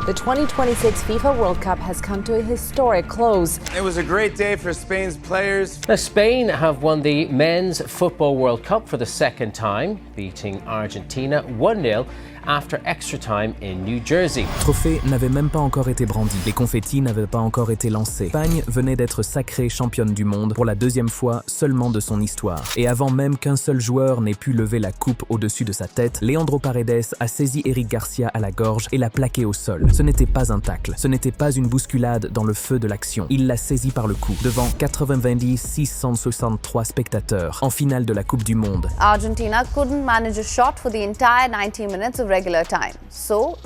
The 2026 FIFA World Cup has come to a historic close. It was a great day for Spain's players. Now, Spain have won the Men's Football World Cup for the second time, beating Argentina 1-0 after extra time in New Jersey. Le trophée n'avait même pas encore été brandi. Les confettis n'avaient pas encore été lancés. L'Espagne venait d'être sacrée championne du monde pour la deuxième fois seulement de son histoire. Et avant même qu'un seul joueur n'ait pu lever la coupe au-dessus de sa tête, Leandro Paredes a saisi Eric Garcia à la gorge et l'a plaqué au sol. Ce n'était pas un tacle, ce n'était pas une bousculade dans le feu de l'action. Il l'a saisi par le cou, devant 663 spectateurs, en finale de la Coupe du Monde. Argentina couldn't manage a shot for the entire 90 minutes of regular time, so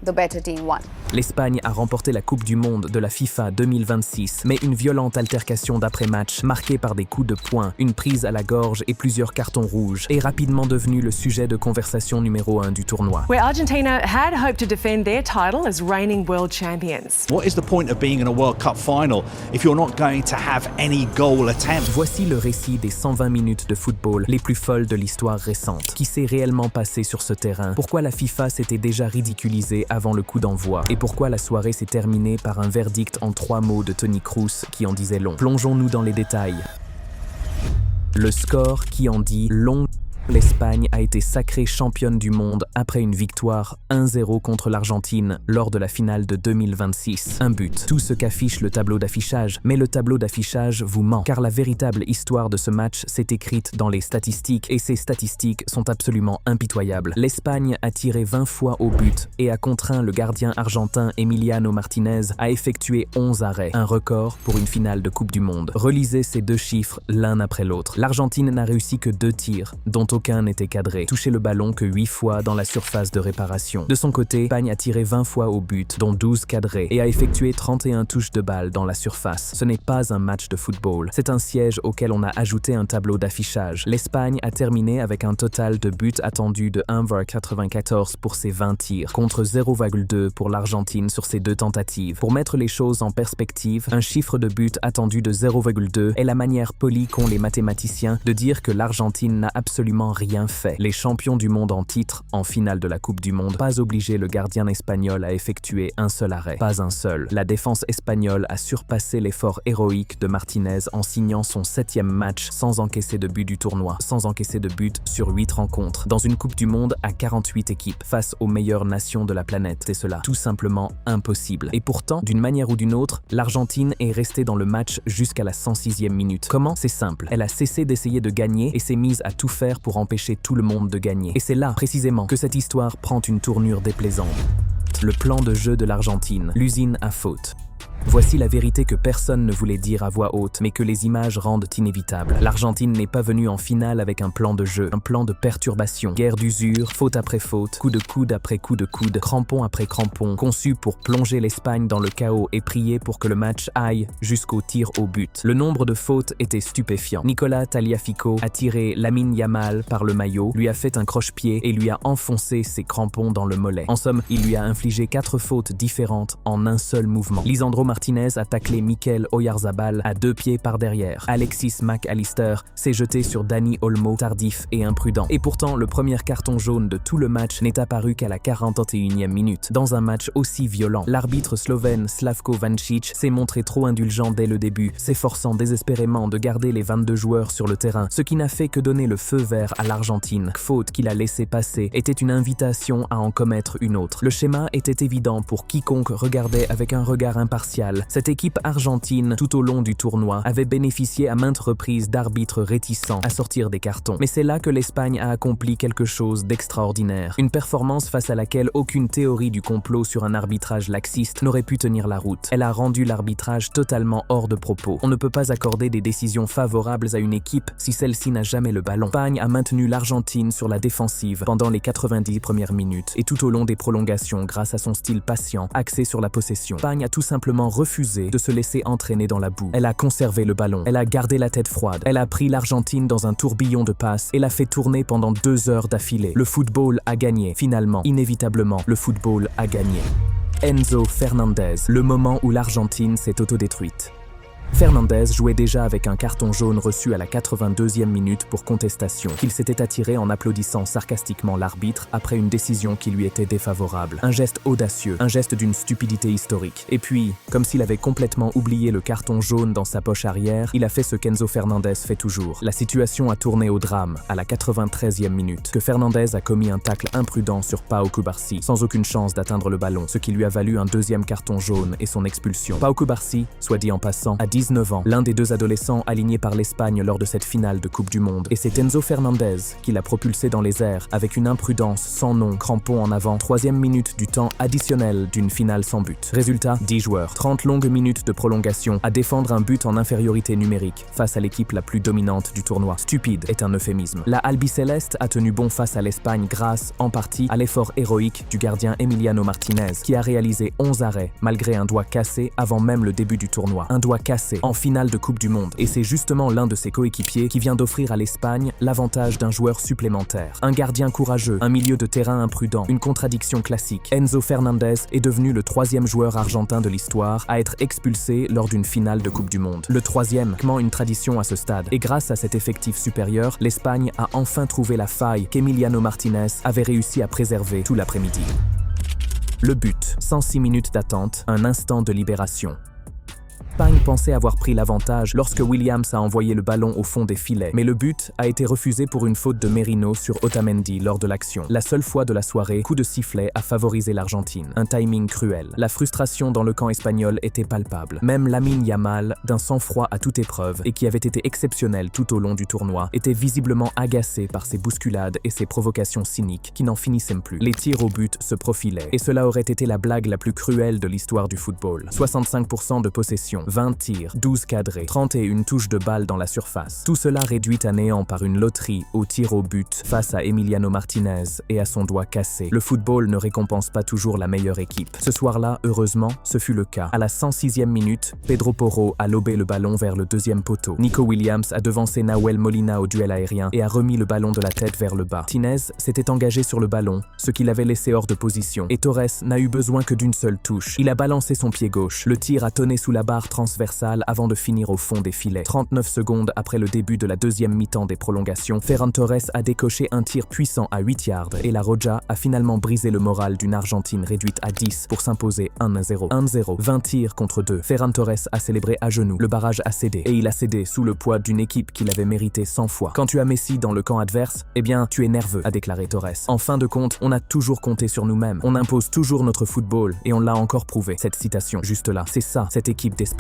the better team won. L'Espagne a remporté la Coupe du Monde de la FIFA 2026, mais une violente altercation d'après-match, marquée par des coups de poing, une prise à la gorge et plusieurs cartons rouges, est rapidement devenue le sujet de conversation numéro 1 du tournoi. Where Argentina had hoped to defend their title as reigning world champions. What is the point of being in a World Cup final if you're not going to have any goal attempt? Voici le récit des 120 minutes de football les plus folles de l'histoire récente. Qui s'est réellement passé sur ce terrain? Pourquoi la FIFA s'était déjà ridiculisée avant le coup d'envoi? Et pourquoi la soirée s'est terminée par un verdict en 3 mots de Toni Kroos qui en disait long? Plongeons-nous dans les détails. Le score qui en dit long. L'Espagne a été sacrée championne du monde après une victoire 1-0 contre l'Argentine lors de la finale de 2026. Un but. Tout ce qu'affiche le tableau d'affichage, mais le tableau d'affichage vous ment, car la véritable histoire de ce match s'est écrite dans les statistiques, et ces statistiques sont absolument impitoyables. L'Espagne a tiré 20 fois au but et a contraint le gardien argentin Emiliano Martinez à effectuer 11 arrêts, un record pour une finale de Coupe du Monde. Relisez ces deux chiffres l'un après l'autre. L'Argentine n'a réussi que 2 tirs, dont aucun n'était cadré, touché le ballon que 8 fois dans la surface de réparation. De son côté, l'Espagne a tiré 20 fois au but, dont 12 cadrés, et a effectué 31 touches de balle dans la surface. Ce n'est pas un match de football, c'est un siège auquel on a ajouté un tableau d'affichage. L'Espagne a terminé avec un total de buts attendus de 1,94 pour ses 20 tirs, contre 0,2 pour l'Argentine sur ses 2 tentatives. Pour mettre les choses en perspective, un chiffre de but attendu de 0,2 est la manière polie qu'ont les mathématiciens de dire que l'Argentine n'a absolument rien fait. Les champions du monde en titre, en finale de la Coupe du Monde, pas obligé le gardien espagnol à effectuer un seul arrêt. Pas un seul. La défense espagnole a surpassé l'effort héroïque de Martinez en signant son 7e match sans encaisser de but du tournoi. Sans encaisser de but sur 8 rencontres. Dans une Coupe du Monde à 48 équipes, face aux meilleures nations de la planète. C'est cela. Tout simplement impossible. Et pourtant, d'une manière ou d'une autre, l'Argentine est restée dans le match jusqu'à la 106e minute. Comment? C'est simple. Elle a cessé d'essayer de gagner et s'est mise à tout faire pour empêcher tout le monde de gagner. Et c'est là, précisément, que cette histoire prend une tournure déplaisante. Le plan de jeu de l'Argentine, l'usine à faute. Voici la vérité que personne ne voulait dire à voix haute, mais que les images rendent inévitable. L'Argentine n'est pas venue en finale avec un plan de jeu, un plan de perturbation, guerre d'usure, faute après faute, coup de coude après coup de coude, crampon après crampon, conçu pour plonger l'Espagne dans le chaos et prier pour que le match aille jusqu'au tir au but. Le nombre de fautes était stupéfiant. Nicolas Tagliafico a tiré Lamine Yamal par le maillot, lui a fait un croche-pied et lui a enfoncé ses crampons dans le mollet. En somme, il lui a infligé 4 fautes différentes en un seul mouvement. Lisandro Martinez a taclé Mikel Oyarzabal à 2 pieds par derrière. Alexis Mac Allister s'est jeté sur Dani Olmo, tardif et imprudent. Et pourtant, le premier carton jaune de tout le match n'est apparu qu'à la 41e minute. Dans un match aussi violent, l'arbitre slovène Slavko Vancic s'est montré trop indulgent dès le début, s'efforçant désespérément de garder les 22 joueurs sur le terrain, ce qui n'a fait que donner le feu vert à l'Argentine. Faute qu'il a laissé passer était une invitation à en commettre une autre. Le schéma était évident pour quiconque regardait avec un regard impartial. Cette équipe argentine, tout au long du tournoi, avait bénéficié à maintes reprises d'arbitres réticents à sortir des cartons. Mais c'est là que l'Espagne a accompli quelque chose d'extraordinaire. Une performance face à laquelle aucune théorie du complot sur un arbitrage laxiste n'aurait pu tenir la route. Elle a rendu l'arbitrage totalement hors de propos. On ne peut pas accorder des décisions favorables à une équipe si celle-ci n'a jamais le ballon. L'Espagne a maintenu l'Argentine sur la défensive pendant les 90 premières minutes et tout au long des prolongations grâce à son style patient, axé sur la possession. L'Espagne a tout simplement refusé de se laisser entraîner dans la boue. Elle a conservé le ballon, elle a gardé la tête froide, elle a pris l'Argentine dans un tourbillon de passes et l'a fait tourner pendant 2 heures d'affilée. Le football a gagné. Finalement, inévitablement, le football a gagné. Enzo Fernandez, le moment où l'Argentine s'est autodétruite. Fernandez jouait déjà avec un carton jaune reçu à la 82e minute pour contestation, qu'il s'était attiré en applaudissant sarcastiquement l'arbitre après une décision qui lui était défavorable. Un geste audacieux, un geste d'une stupidité historique. Et puis, comme s'il avait complètement oublié le carton jaune dans sa poche arrière, il a fait ce qu'Enzo Fernandez fait toujours. La situation a tourné au drame à la 93e minute, que Fernandez a commis un tacle imprudent sur Pau Cubarsí, sans aucune chance d'atteindre le ballon, ce qui lui a valu un deuxième carton jaune et son expulsion. Pau Cubarsí, soit dit en passant, a 19 ans, l'un des deux adolescents alignés par l'Espagne lors de cette finale de Coupe du Monde. Et c'est Enzo Fernandez qui l'a propulsé dans les airs avec une imprudence sans nom, crampon en avant, 3e minute du temps additionnel d'une finale sans but. Résultat, 10 joueurs, 30 longues minutes de prolongation à défendre un but en infériorité numérique face à l'équipe la plus dominante du tournoi. Stupide est un euphémisme. La Albiceleste a tenu bon face à l'Espagne grâce, en partie, à l'effort héroïque du gardien Emiliano Martinez, qui a réalisé 11 arrêts malgré un doigt cassé avant même le début du tournoi. Un doigt cassé en finale de Coupe du Monde. Et c'est justement l'un de ses coéquipiers qui vient d'offrir à l'Espagne l'avantage d'un joueur supplémentaire. Un gardien courageux, un milieu de terrain imprudent, une contradiction classique. Enzo Fernandez est devenu le 3e joueur argentin de l'histoire à être expulsé lors d'une finale de Coupe du Monde. Le 3e, comment une tradition à ce stade. Et grâce à cet effectif supérieur, l'Espagne a enfin trouvé la faille qu'Emiliano Martinez avait réussi à préserver tout l'après-midi. Le but, 106 minutes d'attente, un instant de libération. L'Espagne pensait avoir pris l'avantage lorsque Williams a envoyé le ballon au fond des filets, mais le but a été refusé pour une faute de Merino sur Otamendi lors de l'action. La seule fois de la soirée, coup de sifflet a favorisé l'Argentine. Un timing cruel. La frustration dans le camp espagnol était palpable. Même Lamine Yamal, d'un sang-froid à toute épreuve et qui avait été exceptionnel tout au long du tournoi, était visiblement agacé par ses bousculades et ses provocations cyniques qui n'en finissaient plus. Les tirs au but se profilaient et cela aurait été la blague la plus cruelle de l'histoire du football. 65% de possession, 20 tirs, 12 cadrés, 31 touches de balle dans la surface. Tout cela réduit à néant par une loterie au tir au but face à Emiliano Martinez et à son doigt cassé. Le football ne récompense pas toujours la meilleure équipe. Ce soir-là, heureusement, ce fut le cas. À la 106e minute, Pedro Porro a lobé le ballon vers le deuxième poteau. Nico Williams a devancé Nahuel Molina au duel aérien et a remis le ballon de la tête vers le bas. Martinez s'était engagé sur le ballon, ce qui l'avait laissé hors de position. Et Torres n'a eu besoin que d'une seule touche. Il a balancé son pied gauche. Le tir a tonné sous la barre transversale avant de finir au fond des filets. 39 secondes après le début de la deuxième mi-temps des prolongations, Ferran Torres a décoché un tir puissant à 8 yards et la Roja a finalement brisé le moral d'une Argentine réduite à 10 pour s'imposer 1-0. 1-0, 20 tirs contre 2. Ferran Torres a célébré à genoux. Le barrage a cédé et il a cédé sous le poids d'une équipe qu'il avait mérité 100 fois. Quand tu as Messi dans le camp adverse, eh bien, tu es nerveux, a déclaré Torres. En fin de compte, on a toujours compté sur nous-mêmes. On impose toujours notre football et on l'a encore prouvé. Cette citation, juste là, c'est ça, cette équipe d'Espagne.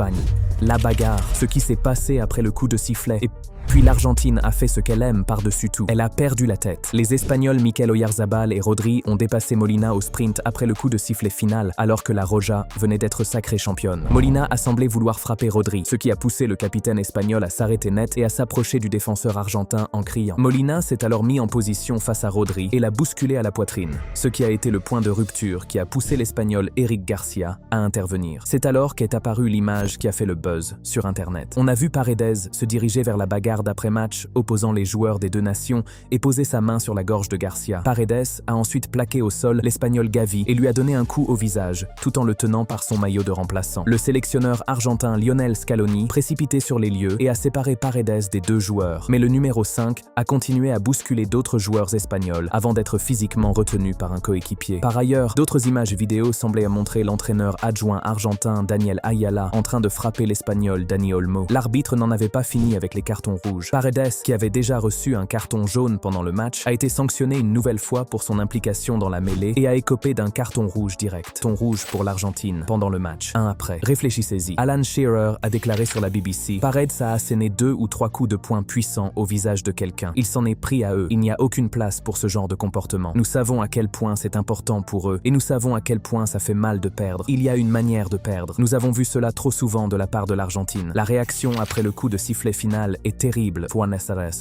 La bagarre, ce qui s'est passé après le coup de sifflet. Et puis l'Argentine a fait ce qu'elle aime par-dessus tout. Elle a perdu la tête. Les Espagnols Mikel Oyarzabal et Rodri ont dépassé Molina au sprint après le coup de sifflet final, alors que la Roja venait d'être sacrée championne. Molina a semblé vouloir frapper Rodri, ce qui a poussé le capitaine espagnol à s'arrêter net et à s'approcher du défenseur argentin en criant. Molina s'est alors mis en position face à Rodri et l'a bousculé à la poitrine, ce qui a été le point de rupture qui a poussé l'Espagnol Eric Garcia à intervenir. C'est alors qu'est apparue l'image qui a fait le buzz sur Internet. On a vu Paredes se diriger vers la bagarre d'après-match opposant les joueurs des deux nations et poser sa main sur la gorge de Garcia. Paredes a ensuite plaqué au sol l'Espagnol Gavi et lui a donné un coup au visage, tout en le tenant par son maillot de remplaçant. Le sélectionneur argentin Lionel Scaloni précipité sur les lieux et a séparé Paredes des deux joueurs. Mais le numéro 5 a continué à bousculer d'autres joueurs espagnols avant d'être physiquement retenu par un coéquipier. Par ailleurs, d'autres images vidéo semblaient montrer l'entraîneur adjoint argentin Daniel Ayala en train de frapper l'Espagnol Dani Olmo. L'arbitre n'en avait pas fini avec les cartons rouges. Paredes, qui avait déjà reçu un carton jaune pendant le match, a été sanctionné une nouvelle fois pour son implication dans la mêlée et a écopé d'un carton rouge direct. Carton rouge pour l'Argentine pendant le match. Un après. Réfléchissez-y. Alan Shearer a déclaré sur la BBC: Paredes a asséné 2 ou 3 coups de poing puissants au visage de quelqu'un. Il s'en est pris à eux. Il n'y a aucune place pour ce genre de comportement. Nous savons à quel point c'est important pour eux et nous savons à quel point ça fait mal de perdre. Il y a une manière de perdre. Nous avons vu cela trop souvent de la part de l'Argentine. La réaction après le coup de sifflet final est terrible.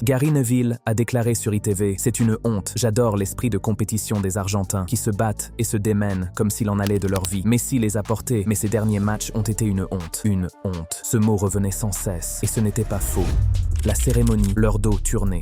Gary Neville a déclaré sur ITV: c'est une honte. J'adore l'esprit de compétition des Argentins qui se battent et se démènent comme s'il en allait de leur vie. Messi les a portés, mais ces derniers matchs ont été une honte. Une honte. Ce mot revenait sans cesse et ce n'était pas faux. La cérémonie, leur dos tourné.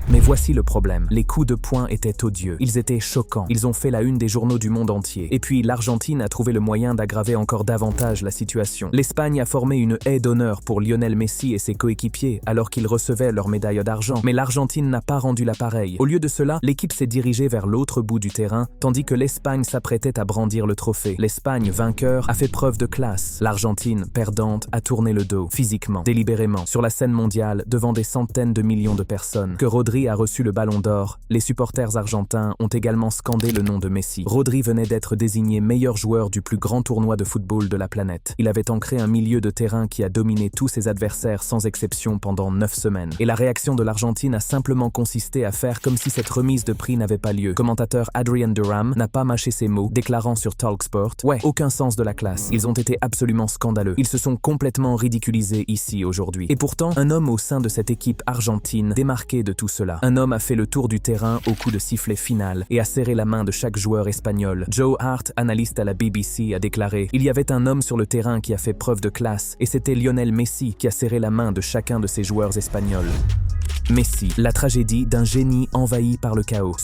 Mais voici le problème. Les coups de poing étaient odieux. Ils étaient choquants. Ils ont fait la une des journaux du monde entier. Et puis, l'Argentine a trouvé le moyen d'aggraver encore davantage la situation. L'Espagne a formé une haie d'honneur pour Lionel Messi et ses coéquipiers alors qu'ils recevaient leur médaille d'argent. Mais l'Argentine n'a pas rendu l'appareil. Au lieu de cela, l'équipe s'est dirigée vers l'autre bout du terrain, tandis que l'Espagne s'apprêtait à brandir le trophée. L'Espagne, vainqueur, a fait preuve de classe. L'Argentine, perdante, a tourné le dos, physiquement, délibérément, sur la scène mondiale, devant des centaines de millions de personnes. Que Rodri a reçu le ballon d'or, les supporters argentins ont également scandé le nom de Messi. Rodri venait d'être désigné meilleur joueur du plus grand tournoi de football de la planète. Il avait ancré un milieu de terrain qui a dominé tous ses adversaires sans exception pendant 9 semaines. Et la réaction de l'Argentine a simplement consisté à faire comme si cette remise de prix n'avait pas lieu. Le commentateur Adrian Duram n'a pas mâché ses mots, déclarant sur Talksport « Ouais, aucun sens de la classe. Ils ont été absolument scandaleux. Ils se sont complètement ridiculisés ici aujourd'hui. » Et pourtant, un homme au sein de cette équipe argentine démarqué de tout cela. Un homme a fait le tour du terrain au coup de sifflet final et a serré la main de chaque joueur espagnol. Joe Hart, analyste à la BBC, a déclaré « Il y avait un homme sur le terrain qui a fait preuve de classe et c'était Lionel Messi qui a serré la main de chacun de ses joueurs espagnols. » Messi, la tragédie d'un génie envahi par le chaos.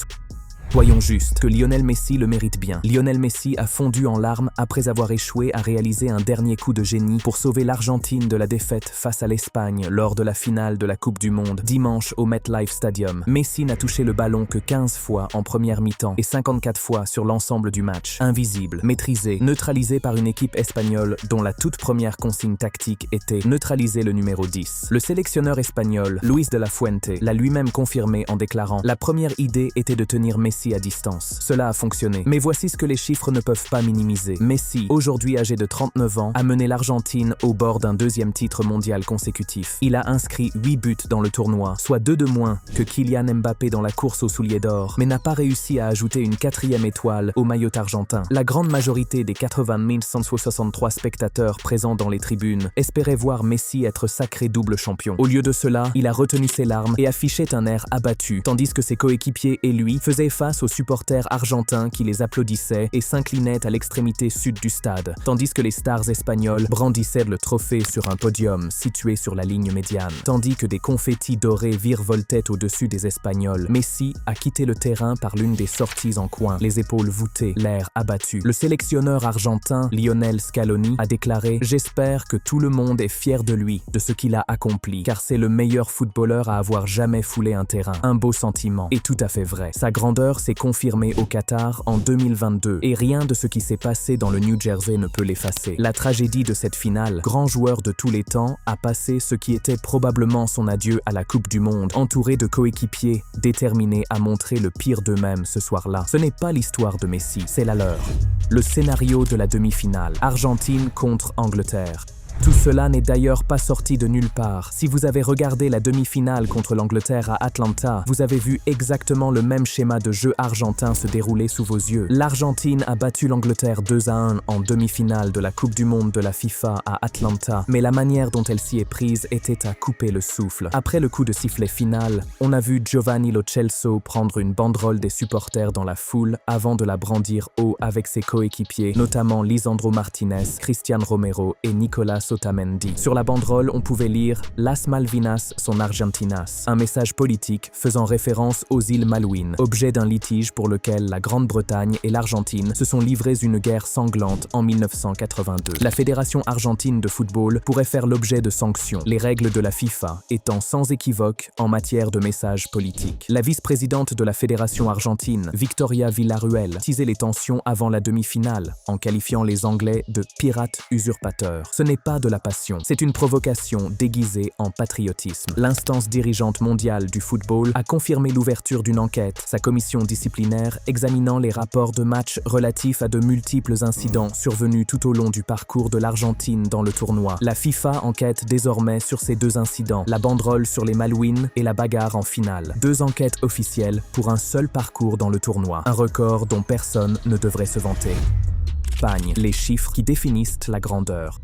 Soyons justes, que Lionel Messi le mérite bien. Lionel Messi a fondu en larmes après avoir échoué à réaliser un dernier coup de génie pour sauver l'Argentine de la défaite face à l'Espagne lors de la finale de la Coupe du Monde, dimanche au MetLife Stadium. Messi n'a touché le ballon que 15 fois en première mi-temps et 54 fois sur l'ensemble du match. Invisible, maîtrisé, neutralisé par une équipe espagnole dont la toute première consigne tactique était neutraliser le numéro 10. Le sélectionneur espagnol, Luis de la Fuente, l'a lui-même confirmé en déclarant « La première idée était de tenir Messi à distance. Cela a fonctionné. Mais voici ce que les chiffres ne peuvent pas minimiser. Messi, aujourd'hui âgé de 39 ans, a mené l'Argentine au bord d'un 2e titre mondial consécutif. Il a inscrit 8 buts dans le tournoi, soit 2 de moins que Kylian Mbappé dans la course au soulier d'or, mais n'a pas réussi à ajouter une 4e étoile au maillot argentin. La grande majorité des 80 163 spectateurs présents dans les tribunes espéraient voir Messi être sacré double champion. Au lieu de cela, il a retenu ses larmes et affichait un air abattu, tandis que ses coéquipiers et lui faisaient face aux supporters argentins qui les applaudissaient et s'inclinaient à l'extrémité sud du stade, tandis que les stars espagnoles brandissaient le trophée sur un podium situé sur la ligne médiane. Tandis que des confettis dorés virevoltaient au-dessus des Espagnols, Messi a quitté le terrain par l'une des sorties en coin, les épaules voûtées, l'air abattu. Le sélectionneur argentin Lionel Scaloni a déclaré « J'espère que tout le monde est fier de lui, de ce qu'il a accompli, car c'est le meilleur footballeur à avoir jamais foulé un terrain. Un beau sentiment. Et tout à fait vrai. Sa grandeur s'est confirmé au Qatar en 2022 et rien de ce qui s'est passé dans le New Jersey ne peut l'effacer. La tragédie de cette finale, grand joueur de tous les temps, a passé ce qui était probablement son adieu à la Coupe du Monde, entouré de coéquipiers déterminés à montrer le pire d'eux-mêmes ce soir-là. Ce n'est pas l'histoire de Messi, c'est la leur. Le scénario de la demi-finale, Argentine contre Angleterre. Tout cela n'est d'ailleurs pas sorti de nulle part. Si vous avez regardé la demi-finale contre l'Angleterre à Atlanta, vous avez vu exactement le même schéma de jeu argentin se dérouler sous vos yeux. L'Argentine a battu l'Angleterre 2-1 en demi-finale de la Coupe du Monde de la FIFA à Atlanta, mais la manière dont elle s'y est prise était à couper le souffle. Après le coup de sifflet final, on a vu Giovanni Lo Celso prendre une banderole des supporters dans la foule avant de la brandir haut avec ses coéquipiers, notamment Lisandro Martinez, Cristian Romero et Nicolas Otamendi. Sur la banderole, on pouvait lire « Las Malvinas son Argentinas », un message politique faisant référence aux îles Malouines, objet d'un litige pour lequel la Grande-Bretagne et l'Argentine se sont livrés une guerre sanglante en 1982. La Fédération argentine de football pourrait faire l'objet de sanctions, les règles de la FIFA étant sans équivoque en matière de messages politiques. La vice-présidente de la Fédération argentine, Victoria Villarruel, teasait les tensions avant la demi-finale en qualifiant les Anglais de « pirates usurpateurs ». Ce n'est pas de la passion, c'est une provocation déguisée en patriotisme. L'instance dirigeante mondiale du football a confirmé l'ouverture d'une enquête, sa commission disciplinaire examinant les rapports de match relatifs à de multiples incidents survenus tout au long du parcours de l'Argentine dans le tournoi. La FIFA enquête désormais sur ces 2 incidents, la banderole sur les Malouines et la bagarre en finale. 2 enquêtes officielles pour un seul parcours dans le tournoi, un record dont personne ne devrait se vanter. Espagne, les chiffres qui définissent la grandeur.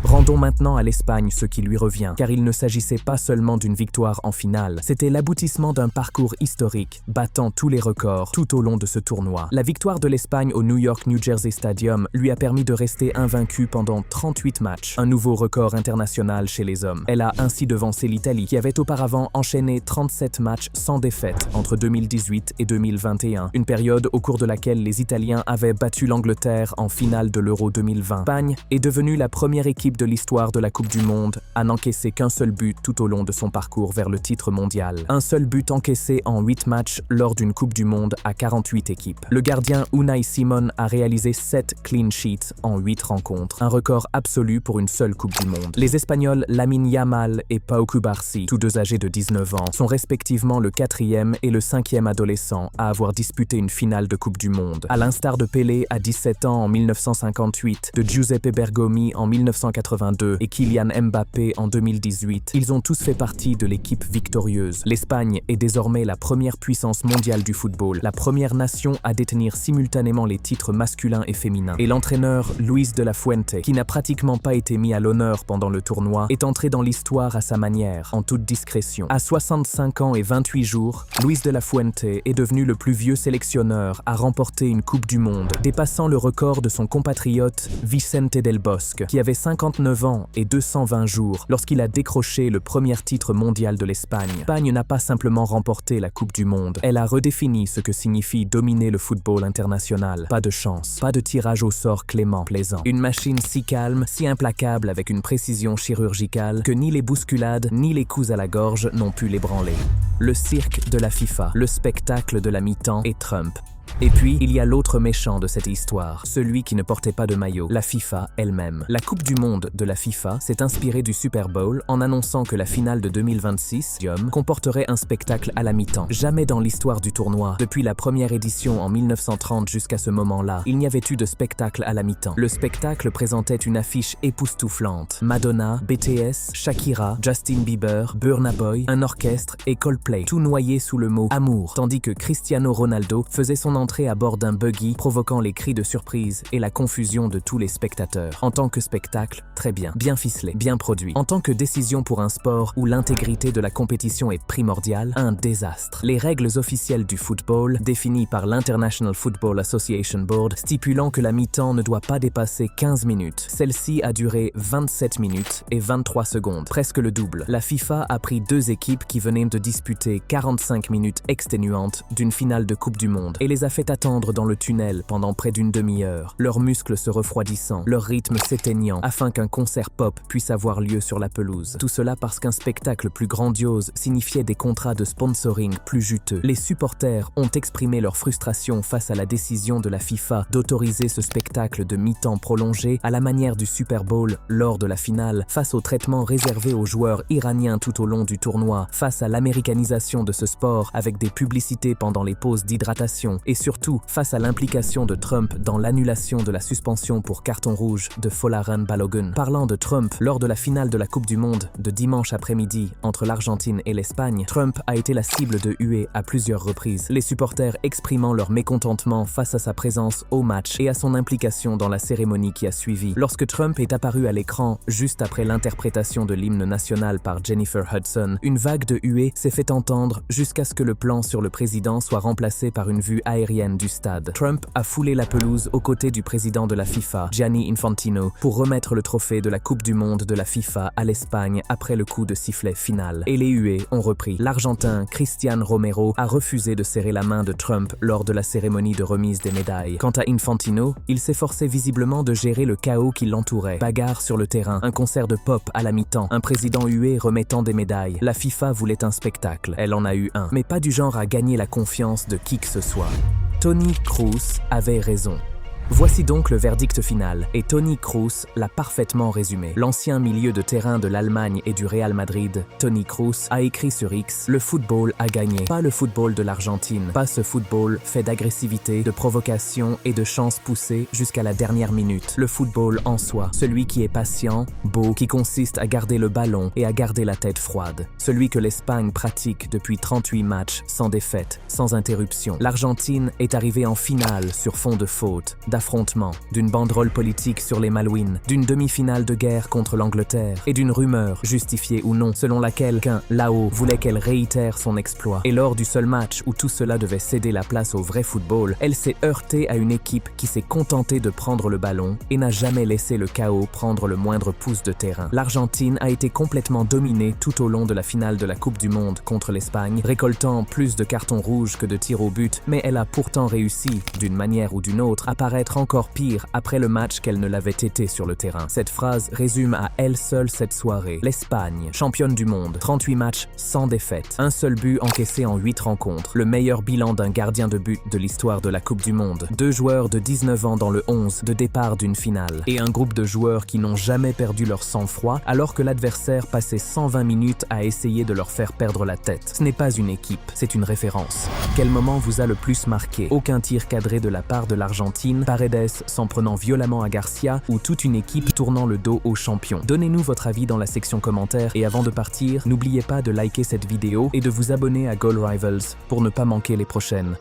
Rendons maintenant à l'Espagne ce qui lui revient, car il ne s'agissait pas seulement d'une victoire en finale, c'était l'aboutissement d'un parcours historique, battant tous les records tout au long de ce tournoi. La victoire de l'Espagne au New York-New Jersey Stadium lui a permis de rester invaincue pendant 38 matchs, un nouveau record international chez les hommes. Elle a ainsi devancé l'Italie, qui avait auparavant enchaîné 37 matchs sans défaite entre 2018 et 2021, une période au cours de laquelle les Italiens avaient battu l'Angleterre en finale de l'Euro 2020. L'Espagne est devenue la première équipe de l'histoire de la Coupe du Monde à n'encaisser qu'un seul but tout au long de son parcours vers le titre mondial. Un seul but encaissé en 8 matchs lors d'une Coupe du Monde à 48 équipes. Le gardien Unai Simon a réalisé 7 clean sheets en 8 rencontres, un record absolu pour une seule Coupe du Monde. Les Espagnols Lamine Yamal et Pau Cubarsí, tous deux âgés de 19 ans, sont respectivement le 4e et le 5e adolescent à avoir disputé une finale de Coupe du Monde. À l'instar de Pelé à 17 ans en 1958, de Giuseppe Bergomi en 1982 et Kylian Mbappé en 2018, ils ont tous fait partie de l'équipe victorieuse. L'Espagne est désormais la première puissance mondiale du football, la première nation à détenir simultanément les titres masculins et féminins. Et l'entraîneur Luis de la Fuente, qui n'a pratiquement pas été mis à l'honneur pendant le tournoi, est entré dans l'histoire à sa manière, en toute discrétion. À 65 ans et 28 jours, Luis de la Fuente est devenu le plus vieux sélectionneur à remporter une Coupe du Monde, dépassant le record de son compatriote Vicente del Bosque, qui avait 59 ans et 220 jours lorsqu'il a décroché le premier titre mondial de l'Espagne. L'Espagne n'a pas simplement remporté la Coupe du Monde, elle a redéfini ce que signifie dominer le football international. Pas de chance, pas de tirage au sort clément, plaisant. Une machine si calme, si implacable avec une précision chirurgicale que ni les bousculades ni les coups à la gorge n'ont pu l'ébranler. Le cirque de la FIFA, le spectacle de la mi-temps et Trump. Et puis, il y a l'autre méchant de cette histoire, celui qui ne portait pas de maillot, la FIFA elle-même. La Coupe du Monde de la FIFA s'est inspirée du Super Bowl en annonçant que la finale de 2026 comporterait un spectacle à la mi-temps. Jamais dans l'histoire du tournoi, depuis la première édition en 1930 jusqu'à ce moment-là, il n'y avait eu de spectacle à la mi-temps. Le spectacle présentait une affiche époustouflante. Madonna, BTS, Shakira, Justin Bieber, Burna Boy, un orchestre et Coldplay, tout noyé sous le mot amour, tandis que Cristiano Ronaldo faisait son entrée à bord d'un buggy, provoquant les cris de surprise et la confusion de tous les spectateurs. En tant que spectacle, très bien, bien ficelé, bien produit. En tant que décision pour un sport où l'intégrité de la compétition est primordiale, un désastre. Les règles officielles du football, définies par l'International Football Association Board, stipulant que la mi-temps ne doit pas dépasser 15 minutes. Celle-ci a duré 27 minutes et 23 secondes, presque le double. La FIFA a pris 2 équipes qui venaient de disputer 45 minutes exténuantes d'une finale de Coupe du Monde et les a fait attendre dans le tunnel pendant près d'une demi-heure, leurs muscles se refroidissant, leur rythme s'éteignant, afin qu'un concert pop puisse avoir lieu sur la pelouse. Tout cela parce qu'un spectacle plus grandiose signifiait des contrats de sponsoring plus juteux. Les supporters ont exprimé leur frustration face à la décision de la FIFA d'autoriser ce spectacle de mi-temps prolongé à la manière du Super Bowl lors de la finale, face au traitement réservé aux joueurs iraniens tout au long du tournoi, face à l'américanisation de ce sport avec des publicités pendant les pauses d'hydratation et surtout face à l'implication de Trump dans l'annulation de la suspension pour carton rouge de Folarin Balogun. Parlant de Trump, lors de la finale de la Coupe du Monde de dimanche après-midi entre l'Argentine et l'Espagne, Trump a été la cible de huées à plusieurs reprises, les supporters exprimant leur mécontentement face à sa présence au match et à son implication dans la cérémonie qui a suivi. Lorsque Trump est apparu à l'écran juste après l'interprétation de l'hymne national par Jennifer Hudson, une vague de huées s'est fait entendre jusqu'à ce que le plan sur le président soit remplacé par une vue aérienne du stade. Trump a foulé la pelouse aux côtés du président de la FIFA, Gianni Infantino, pour remettre le trophée de la Coupe du Monde de la FIFA à l'Espagne après le coup de sifflet final. Et les huées ont repris. L'Argentin Cristian Romero a refusé de serrer la main de Trump lors de la cérémonie de remise des médailles. Quant à Infantino, il s'efforçait visiblement de gérer le chaos qui l'entourait. Bagarre sur le terrain, un concert de pop à la mi-temps, un président hué remettant des médailles. La FIFA voulait un spectacle. Elle en a eu un, mais pas du genre à gagner la confiance de qui que ce soit. Toni Kroos avait raison. Voici donc le verdict final, et Toni Kroos l'a parfaitement résumé. L'ancien milieu de terrain de l'Allemagne et du Real Madrid, Toni Kroos, a écrit sur X: le football a gagné. Pas le football de l'Argentine, pas ce football fait d'agressivité, de provocation et de chances poussées jusqu'à la dernière minute. Le football en soi, celui qui est patient, beau, qui consiste à garder le ballon et à garder la tête froide. Celui que l'Espagne pratique depuis 38 matchs sans défaite, sans interruption. L'Argentine est arrivée en finale sur fond de faute, affrontements, d'une banderole politique sur les Malouines, d'une demi-finale de guerre contre l'Angleterre et d'une rumeur, justifiée ou non, selon laquelle qu'un Lao voulait qu'elle réitère son exploit. Et lors du seul match où tout cela devait céder la place au vrai football, elle s'est heurtée à une équipe qui s'est contentée de prendre le ballon et n'a jamais laissé le chaos prendre le moindre pouce de terrain. L'Argentine a été complètement dominée tout au long de la finale de la Coupe du Monde contre l'Espagne, récoltant plus de cartons rouges que de tirs au but, mais elle a pourtant réussi, d'une manière ou d'une autre, à paraître encore pire après le match qu'elle ne l'avait été sur le terrain. Cette phrase résume à elle seule cette soirée. L'Espagne, championne du monde, 38 matchs sans défaite, un seul but encaissé en 8 rencontres, le meilleur bilan d'un gardien de but de l'histoire de la Coupe du Monde, 2 joueurs de 19 ans dans le 11 de départ d'une finale, et un groupe de joueurs qui n'ont jamais perdu leur sang-froid alors que l'adversaire passait 120 minutes à essayer de leur faire perdre la tête. Ce n'est pas une équipe, c'est une référence. Quel moment vous a le plus marqué? Aucun tir cadré de la part de l'Argentine, Paredes s'en prenant violemment à Garcia ou toute une équipe tournant le dos aux champions? Donnez-nous votre avis dans la section commentaires et avant de partir, n'oubliez pas de liker cette vidéo et de vous abonner à Goal Rivals pour ne pas manquer les prochaines.